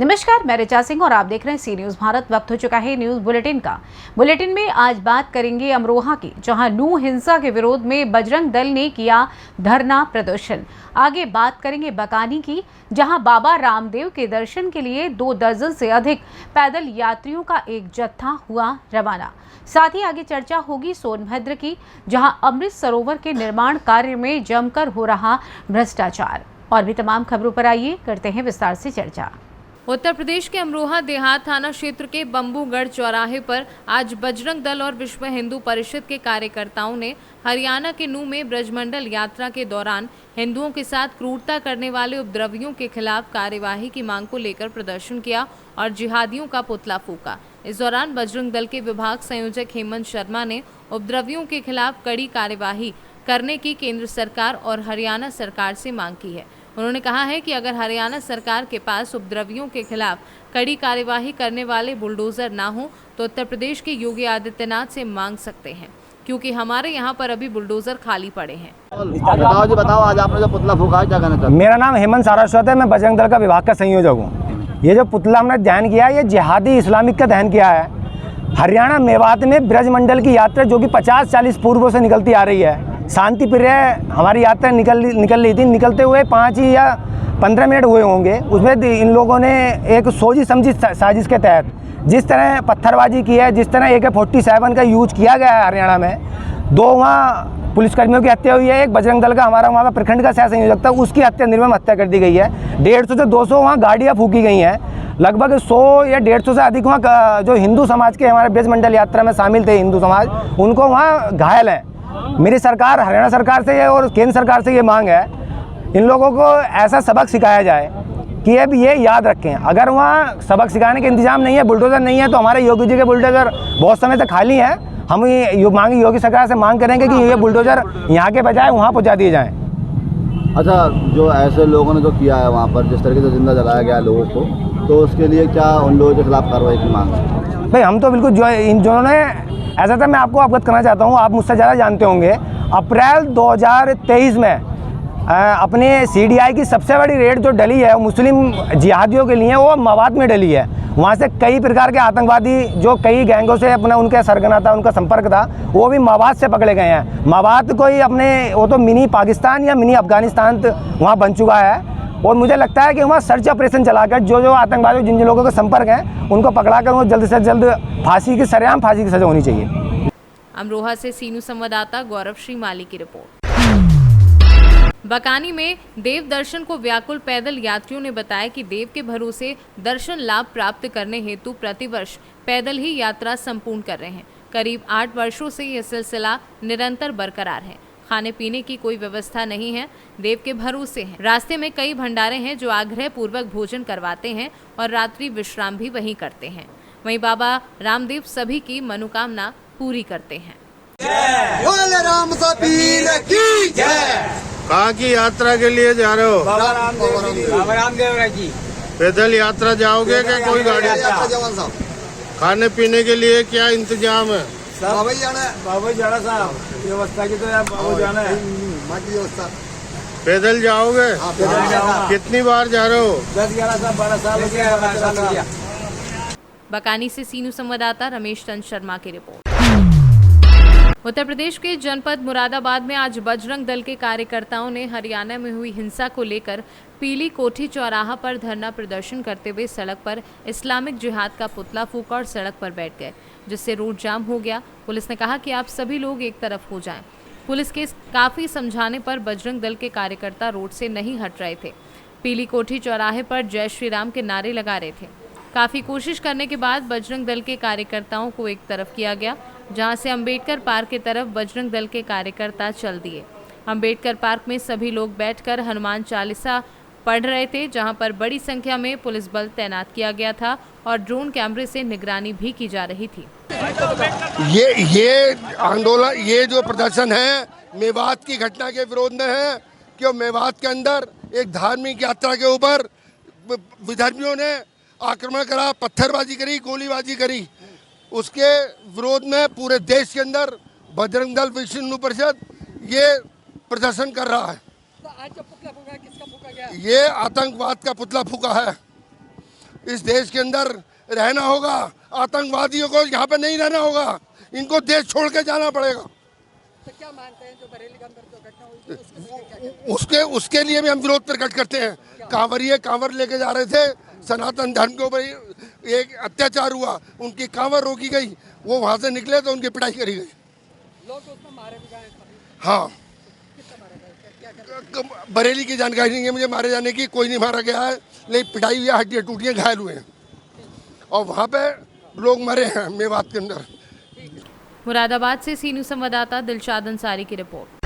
नमस्कार, मैं ऋचा सिंह और आप देख रहे हैं सी न्यूज भारत। वक्त हो चुका है न्यूज बुलेटिन का। बुलेटिन में आज बात करेंगे अमरोहा की, जहां नू हिंसा के विरोध में बजरंग दल ने किया धरना प्रदर्शन। आगे बात करेंगे बकानी की, जहां बाबा रामदेव के दर्शन के लिए 2 दर्जन से अधिक पैदल यात्रियों का एक जत्था हुआ रवाना। साथ ही आगे चर्चा होगी सोनभद्र की, जहां अमृत सरोवर के निर्माण कार्य में जमकर हो रहा भ्रष्टाचार। और भी तमाम खबरों पर आइए करते हैं विस्तार से चर्चा। उत्तर प्रदेश के अमरोहा देहात थाना क्षेत्र के बम्बूगढ़ चौराहे पर आज बजरंग दल और विश्व हिंदू परिषद के कार्यकर्ताओं ने हरियाणा के नू में ब्रजमंडल यात्रा के दौरान हिंदुओं के साथ क्रूरता करने वाले उपद्रवियों के खिलाफ कार्यवाही की मांग को लेकर प्रदर्शन किया और जिहादियों का पुतला फूंका। इस दौरान बजरंग दल के विभाग संयोजक हेमंत शर्मा ने उपद्रवियों के खिलाफ कड़ी कार्यवाही करने की केंद्र सरकार और हरियाणा सरकार से मांग की है। उन्होंने कहा है कि अगर हरियाणा सरकार के पास उपद्रवियों के खिलाफ कड़ी कार्यवाही करने वाले बुलडोजर ना हो तो उत्तर प्रदेश के योगी आदित्यनाथ से मांग सकते हैं, क्योंकि हमारे यहाँ पर अभी बुलडोजर खाली पड़े हैं। बताओ आज आपने जो पुतला फूंका है क्या कहना चाहते हैं? मेरा नाम हेमंत सारस्वत है, मैं बजरंग दल का विभाग का संयोजक हूँ। ये जो पुतला हमने दहन किया है, ये जिहादी इस्लामिक का दहन किया है। हरियाणा मेवात में ब्रजमंडल की यात्रा जो कि 50-40 पूर्वों से निकलती आ रही है, शांति प्रिय हमारी यात्रा निकल रही थी। निकलते हुए 5 या 15 मिनट हुए होंगे। उसमें इन लोगों ने एक सोची समझी साजिश के तहत जिस तरह पत्थरबाजी की है, जिस तरह AK-47 का यूज किया गया है हरियाणा में, 2 वहाँ पुलिसकर्मियों की हत्या हुई है। एक बजरंग दल का हमारा वहाँ का प्रखंड का सह संयोजक था, उसकी हत्या निर्मम हत्या कर दी गई है। 150 से 200 वहाँ गाड़ियाँ फूकी गई हैं। लगभग 100 या 150 से अधिक वहाँ जो हिंदू समाज के हमारे ब्रजमंडल यात्रा में शामिल थे हिंदू समाज, उनको वहाँ घायल हैं। मेरी सरकार, हरियाणा सरकार से और केंद्र सरकार से ये मांग है, इन लोगों को ऐसा सबक सिखाया जाए कि अब ये याद रखें, अगर वहाँ सबक सिखाने के इंतजाम नहीं है, बुलडोज़र नहीं है, तो हमारे योगी जी के बुलडोज़र बहुत समय से खाली हैं। हम ये योगी सरकार से मांग करेंगे कि ये बुलडोज़र यहाँ के बजाय वहाँ पहुँचा दिए जाएँ। अच्छा, जो ऐसे लोगों ने जो किया है वहाँ पर, जिस तरीके से जिंदा जलाया गया लोगों को, तो उसके लिए क्या उन लोगों के खिलाफ कार्रवाई की मांग है? भाई हम तो बिल्कुल जो इन जिन्होंने ऐसा था, मैं आपको अवगत करना चाहता हूँ, आप मुझसे ज़्यादा जानते होंगे। अप्रैल 2023 में अपने CDI की सबसे बड़ी रेड जो डली है मुस्लिम जिहादियों के लिए, वो मवाद में डली है। वहाँ से कई प्रकार के आतंकवादी जो कई गैंगों से अपना उनका सरगना था, उनका संपर्क था, वो भी मवाद से पकड़े गए हैं। मवाद कोई अपने वो तो मिनी पाकिस्तान या मिनी अफगानिस्तान वहाँ बन चुका है। और मुझे लगता है कि वहाँ सर्च ऑपरेशन चलाकर जो आतंकवादी जिन लोगों के संपर्क हैं उनको पकड़ाकर वो जल्द से जल्द सरेआम फांसी की सजा होनी चाहिए। अमरोहा से सीनू संवाददाता गौरव श्रीमाली की रिपोर्ट। बकानी में देव दर्शन को व्याकुल पैदल यात्रियों ने बताया कि देव के भरोसे दर्शन लाभ प्राप्त करने हेतु प्रतिवर्ष पैदल ही यात्रा संपूर्ण कर रहे हैं। करीब 8 वर्षों से यह सिलसिला निरंतर बरकरार है। खाने पीने की कोई व्यवस्था नहीं है, देव के भरोसे हैं। रास्ते में कई भंडारे हैं जो आग्रह पूर्वक भोजन करवाते हैं और रात्रि विश्राम भी वहीं करते हैं। वहीं बाबा रामदेव सभी की मनोकामना पूरी करते हैं। बोले राम पीर की जय। कहाँ की यात्रा के लिए जा रहे हो? बाबा रामदेव की पैदल यात्रा जाओगे क्या कोई गाड़ी? जवान साहब, खाने पीने के लिए क्या इंतजाम है? बाबा जाना साहब, व्यवस्था की तो यार बाबा जाना है, बाकी व्यवस्था। पैदल जाओगे? कितनी बार जा रहे हो? 10-11 साल 12 साल हो गया। बकानी से सीनू संवाददाता रमेश चंद शर्मा की रिपोर्ट। उत्तर प्रदेश के जनपद मुरादाबाद में आज बजरंग दल के कार्यकर्ताओं ने हरियाणा में हुई हिंसा को लेकर पीली कोठी चौराहा पर धरना प्रदर्शन करते हुए सड़क पर इस्लामिक जिहाद का पुतला फूंका और सड़क पर बैठ गए, जिससे रोड जाम हो गया। पुलिस ने कहा कि आप सभी लोग एक तरफ हो जाएं। पुलिस के काफी समझाने पर बजरंग दल के कार्यकर्ता रोड से नहीं हट रहे थे। पीली कोठी चौराहे पर जय श्री राम के नारे लगा रहे थे। काफी कोशिश करने के बाद बजरंग दल के कार्यकर्ताओं को एक तरफ किया गया, जहां से अंबेडकर पार्क की तरफ बजरंग दल के कार्यकर्ता चल दिए। अंबेडकर पार्क में सभी लोग बैठकर हनुमान चालीसा पढ़ रहे थे, जहां पर बड़ी संख्या में पुलिस बल तैनात किया गया था और ड्रोन कैमरे से निगरानी भी की जा रही थी। ये आंदोलन, ये जो प्रदर्शन है मेवात की घटना के विरोध में है कि मेवात के अंदर एक धार्मिक यात्रा के ऊपर विधर्मियों ने आक्रमण करा, पत्थरबाजी करी, गोलीबाजी करी। उसके विरोध में पूरे देश के अंदर बजरंग दल विश्व हिंदू परिषद ये प्रदर्शन कर रहा है। तो आज जो पुतला फूंका किसका फूंका गया? ये आतंकवाद का पुतला फूंका है। इस देश के अंदर रहना होगा, आतंकवादियों को यहाँ पे नहीं रहना होगा, इनको देश छोड़ के जाना पड़ेगा। तो क्या मानते हैं जो बरेली के अंदर जो घटना हुई थी उसके लिए भी हम विरोध प्रकट करते हैं। कांवर लेके जा रहे थे, सनातन धर्म के ऊपर एक अत्याचार हुआ, उनकी कांवर रोकी गई, वो वहाँ से निकले तो उनकी पिटाई करी गई। लोग उसमें मारे भी गए। हाँ, कितना मारे गए, क्या बरेली की जानकारी नहीं है मुझे मारे जाने की, कोई नहीं मारा गया है, लेकिन पिटाई हुई है, हड्डियाँ टूटी हैं, घायल हुए हैं और वहाँ पे लोग मरे हैं मेवात के अंदर। मुरादाबाद से सी न्यूज़ संवाददाता दिलशाद अंसारी की रिपोर्ट।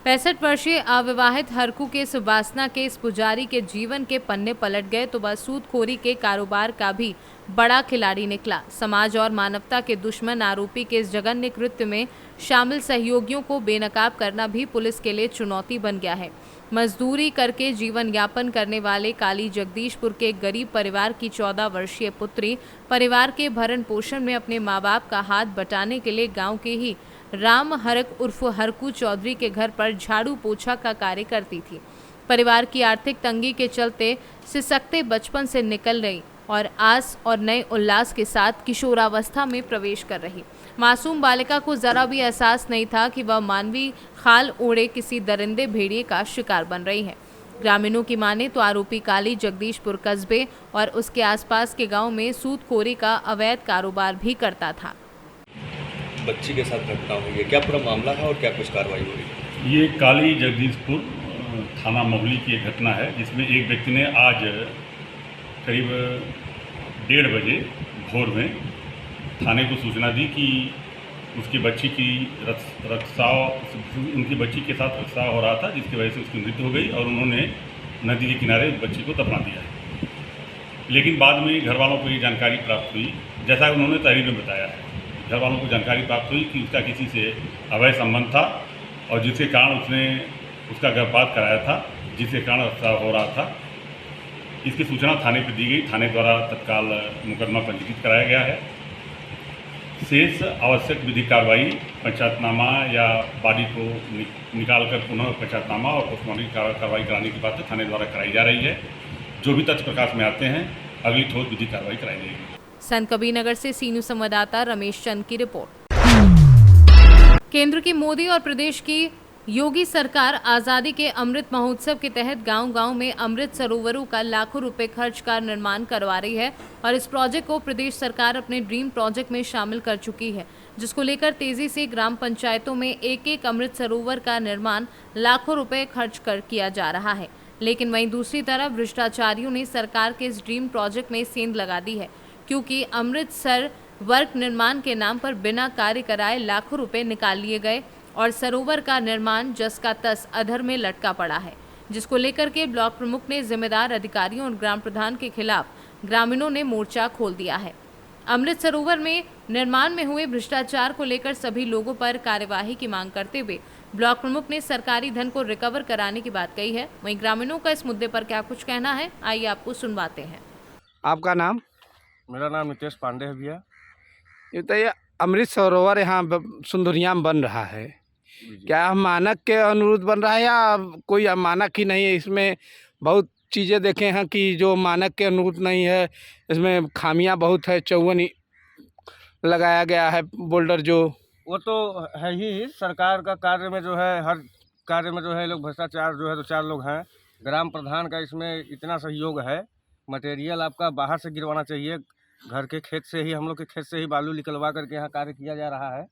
65 वर्षीय अविवाहित हरकू के सुवासना के इस पुजारी के जीवन के पन्ने पलट गए तो वह सूदखोरी के कारोबार का भी बड़ा खिलाड़ी निकला। समाज और मानवता के दुश्मन आरोपी के इस जघन्य कृत्य में शामिल सहयोगियों को बेनकाब करना भी पुलिस के लिए चुनौती बन गया है। मजदूरी करके जीवन यापन करने वाले काली जगदीशपुर के एक गरीब परिवार की 14 वर्षीय पुत्री परिवार के भरण पोषण में अपने मां बाप का हाथ बटाने के लिए गांव के ही राम हरक उर्फ हरकू चौधरी के घर पर झाड़ू पोछा का कार्य करती थी। परिवार की आर्थिक तंगी के चलते सिसकते बचपन से निकल रही और आस और नए उल्लास के साथ किशोरावस्था में प्रवेश कर रही मासूम बालिका को जरा भी एहसास नहीं था कि वह मानवीय खाल ओढ़े किसी दरिंदे भेड़िए का शिकार बन रही है। ग्रामीणों की माने तो आरोपी काली जगदीशपुर कस्बे और उसके आसपास के गांव में सूदखोरी का अवैध कारोबार भी करता था। बच्ची के साथ घटना हुई है, क्या पूरा मामला है और क्या कुछ कार्रवाई हुई? ये काली जगदीशपुर थाना मोहली की एक घटना है जिसमें एक व्यक्ति ने आज करीब 1:30 बजे भोर में थाने को सूचना दी कि उसकी बच्ची की उनकी बच्ची के साथ रक्साव हो रहा था, जिसकी वजह से उसकी मृत्यु हो गई और उन्होंने नदी के किनारे उस बच्ची को दफना दिया है। लेकिन बाद में घर वालों को ये जानकारी प्राप्त हुई, जैसा उन्होंने तहरीर में बताया है, घर वालों को जानकारी प्राप्त हुई कि उसका किसी से अवैध संबंध था और जिसके कारण उसने उसका गर्भपात कराया था, जिसके कारण रक्साव हो रहा था। इसकी सूचना थाने पर दी गई, थाने द्वारा तत्काल मुकदमा पंजीकृत कराया गया है। शेष आवश्यक विधिक कार्रवाई पंचायतनामा या बॉडी को निकालकर पुनः पंचायतनामा और पोस्टमार्टम कार्रवाई कराने की बात थाने द्वारा कराई जा रही है। जो भी तथ्य प्रकाश में आते हैं अगली ठोस विधिक कार्रवाई कराई जाएगी। संत कबीरनगर से सी न्यूज़ संवाददाता रमेश चंद की रिपोर्ट। केंद्र की मोदी और प्रदेश की योगी सरकार आज़ादी के अमृत महोत्सव के तहत गांव-गांव में अमृत सरोवरों का लाखों रुपए खर्च कर निर्माण करवा रही है और इस प्रोजेक्ट को प्रदेश सरकार अपने ड्रीम प्रोजेक्ट में शामिल कर चुकी है, जिसको लेकर तेजी से ग्राम पंचायतों में एक-एक अमृत सरोवर का निर्माण लाखों रुपए खर्च कर किया जा रहा है। लेकिन वहीं दूसरी तरफ भ्रष्टाचारियों ने सरकार के इस ड्रीम प्रोजेक्ट में सेंध लगा दी है, क्योंकि अमृतसर वर्क निर्माण के नाम पर बिना कार्य कराए लाखों रुपए निकाल लिए गए और सरोवर का निर्माण जस का तस अधर में लटका पड़ा है, जिसको लेकर के ब्लॉक प्रमुख ने जिम्मेदार अधिकारियों और ग्राम प्रधान के खिलाफ ग्रामीणों ने मोर्चा खोल दिया है। अमृत सरोवर में निर्माण में हुए भ्रष्टाचार को लेकर सभी लोगों पर कार्यवाही की मांग करते हुए ब्लॉक प्रमुख ने सरकारी धन को रिकवर कराने की बात कही है। वहीं ग्रामीणों का इस मुद्दे पर क्या कुछ कहना है, आइए आपको सुनवाते हैं। आपका नाम? मेरा नाम नितेश पांडे है भैया। ये बताइए, अमृत सरोवर यहाँ सुंदरिया में बन रहा है, क्या मानक के अनुरूप बन रहा है या कोई मानक ही नहीं है? इसमें बहुत चीज़ें देखे हैं कि जो मानक के अनुरूप नहीं है, इसमें खामियां बहुत है। 54 लगाया गया है बोल्डर, जो वो तो है ही सरकार का कार्य में जो है, हर कार्य में जो है लोग भ्रष्टाचार जो है, 2-4 लोग हैं। ग्राम प्रधान का इसमें इतना सहयोग है, मटेरियल आपका बाहर से गिरवाना चाहिए, घर के खेत से ही, हम लोग के खेत से ही बालू निकलवा करके यहाँ कार्य किया जा रहा है।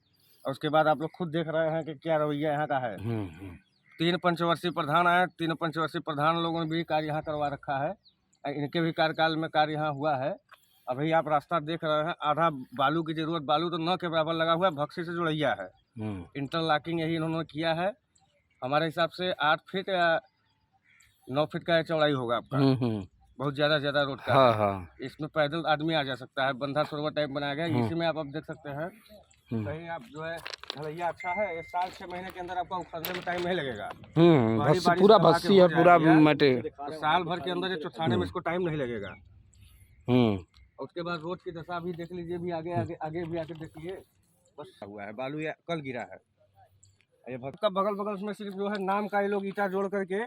और उसके बाद आप लोग खुद देख रहे हैं कि क्या रवैया यहाँ का है। 3 पंचवर्षीय प्रधान आए, 3 पंचवर्षीय प्रधान लोगों ने भी कार्य यहाँ करवा रखा है, इनके भी कार्यकाल में कार्य यहाँ हुआ है। अभी आप रास्ता देख रहे हैं, आधा बालू की जरूरत, बालू तो 9 के बराबर लगा हुआ है, भक्सी से जुड़ैया है। इंटरलॉकिंग यही इन्होंने किया है। हमारे हिसाब से 8 फीट या 9 फीट का चौड़ाई होगा आपका, बहुत ज़्यादा रोड का। हाँ। इसमें पैदल आदमी आ जा सकता है, बंधा सरोवर टाइप बनाया गया। इसी में आप देख सकते हैं, कहीं आप जो है ढलैया अच्छा है, 1 साल 6 महीने के अंदर आपको उखड़ने में टाइम नहीं लगेगा। पूरा भस्सी है, पूरा मटे, साल भर के अंदर ये चौथाने में इसको टाइम नहीं लगेगा। उसके बाद रोड की दशा भी देख लीजिए, भी आगे भी आके देखिए, बस हुआ है, बालू या कल गिरा है। ये भक्का बगल में सिर्फ जो है नाम का ये लोग ईटा जोड़ करके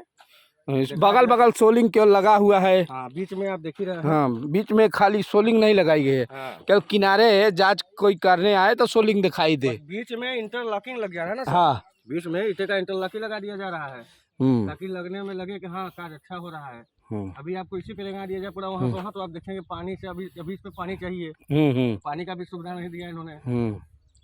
बगल बगल सोलिंग केवल लगा हुआ है। हाँ, बीच में आप देख ही रहे हैं। हाँ, बीच में खाली सोलिंग नहीं लगाई गई है। हाँ। केवल किनारे जांच कोई करने आए तो सोलिंग दिखाई दे। बीच में इंटरलॉकिंग लग गया है ना सर? हाँ, बीच में ईंटे का इंटरलॉकिंग लगा दिया जा रहा है ताकि लगने में लगे कि हाँ कार्य अच्छा हो रहा है। अभी आपको इसी पे लगा दिया जाए पूरा वहाँ तो आप देखेंगे पानी से अभी इस पे पानी चाहिए, पानी का भी सुविधा नहीं दिया इन्होंने।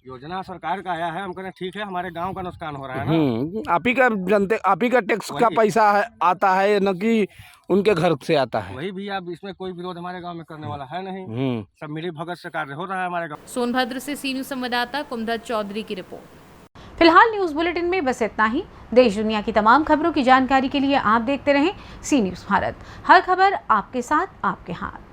योजना सरकार का आया है, हम कह रहे ठीक है, हमारे गांव का नुकसान हो रहा है ना। आप ही का जनते, आप ही का टैक्स का पैसा है, आता है न कि उनके घर से आता है। वही भी आप इसमें कोई विरोध हमारे गांव में करने वाला है नहीं, सब मिली भगत से कार्य हो रहा है हमारे गाँव। सोनभद्र से सी न्यूज़ संवाददाता कुमधर चौधरी की रिपोर्ट। फिलहाल न्यूज़ बुलेटिन में बस इतना ही। देश दुनिया की तमाम खबरों की जानकारी के लिए आप देखते रहें सी न्यूज़ भारत। हर खबर आपके साथ, आपके हाथ।